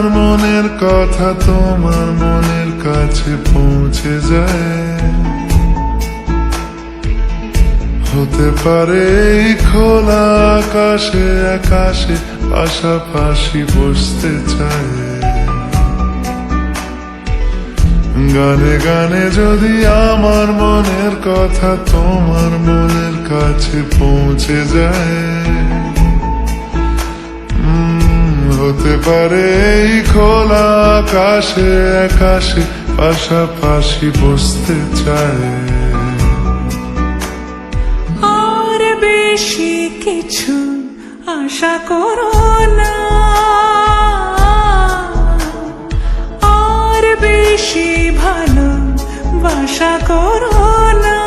আমার মনের কথা তোমার মনের কাছে পৌঁছে যায়, হতে পারে এই খোলা আকাশে আকাশে পাশাপাশি বসতে চায়। গানে গানে যদি আমার মনের কথা তোমার মনের কাছে পৌঁছে যায়, হতে পারে এই খোলা আকাশে আকাশে পাশাপাশি বসতে চায়। আর বেশি কিছু আশা করো না, আর বেশি ভালোবাসা করো না।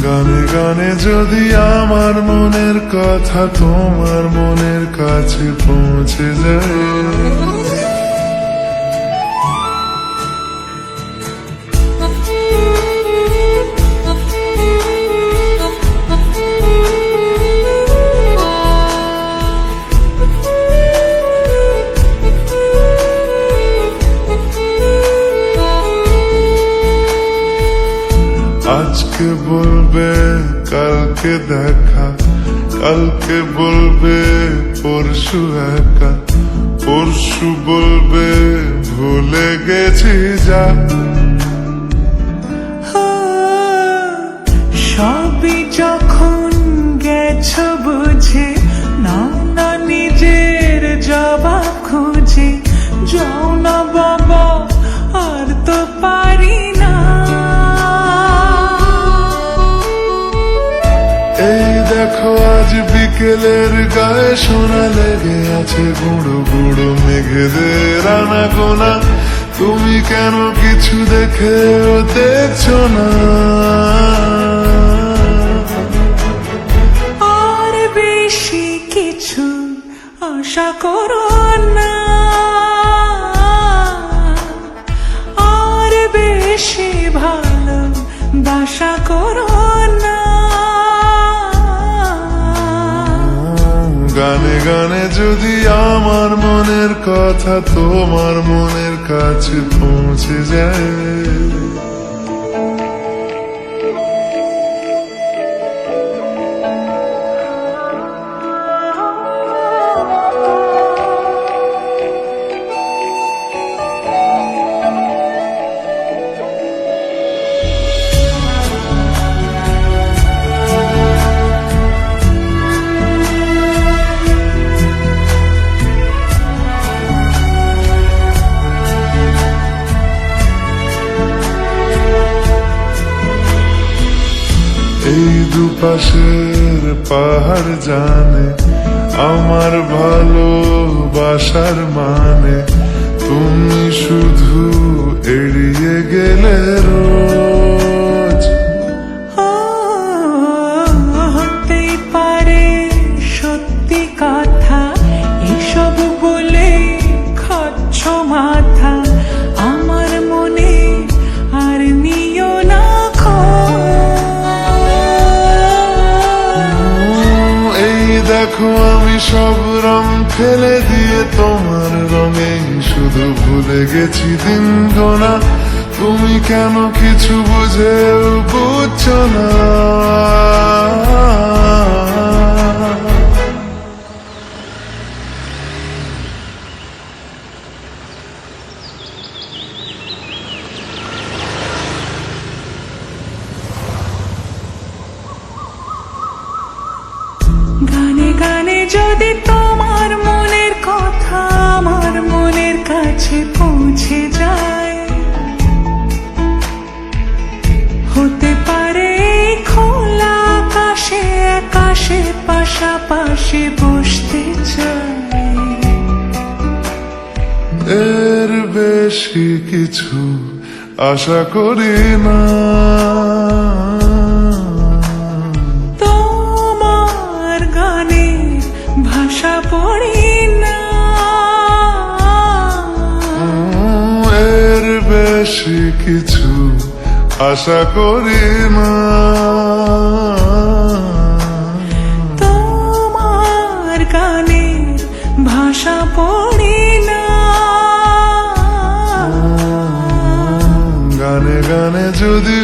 গানে গানে যদি আমার মনের কথা তোমার মনের কাছে পৌঁছে যায়, আজকে বলবে কালকে দেখা, কালকে বলবে পরশু একা, পরশু বলবে ভুলে গেছি যা। সবই যখন গেছো বুঝে, না না নিজের জবাব খুঁজে, যাও না বাবা আর তো পারি না। এই দেখো আজ বিকেলের গায়ে সোনা লেগে আছে গুঁড়ো গুঁড়ো মেঘেদের আনাগোনা, তুমি কেন কিছু দেখেও দেখছো না? আর বেশি কিছু আশা করো না, আর বেশি ভালোবাসা করো না। গানে গানে যদি আমার মনের কথা তোমার মনের কাছে পৌঁছে যায়, এই দুপাশের পাহাড় জানে আমার ভালোবাসার মানে, তুমি শুধু এড়িয়ে গেলে রোজ। হতেই পারে সত্যি কথা, এসব বলে খাচ্ছ মাথা, আমার মনে আর নিও না দেখো আমি সব রং ফেলে দিয়ে তোমার রঙে শুধু ভুলে গেছি দিন গোনা, তুমি কেন কিছু বুঝেও বুঝছো না? গানে গানে যদি তোমার মনের কথা আমার মনের কাছে পৌঁছে যায়, হতে পারে খোলা আকাশে আকাশে পাশাপাশি বসতে চাই। এর বেশি কিছু আশা করি না, ভাষা পড়ি না, এর বেশি কিছু আশা করি না। তোমার গানে ভাষা পড়ি না। গানে গানে যদি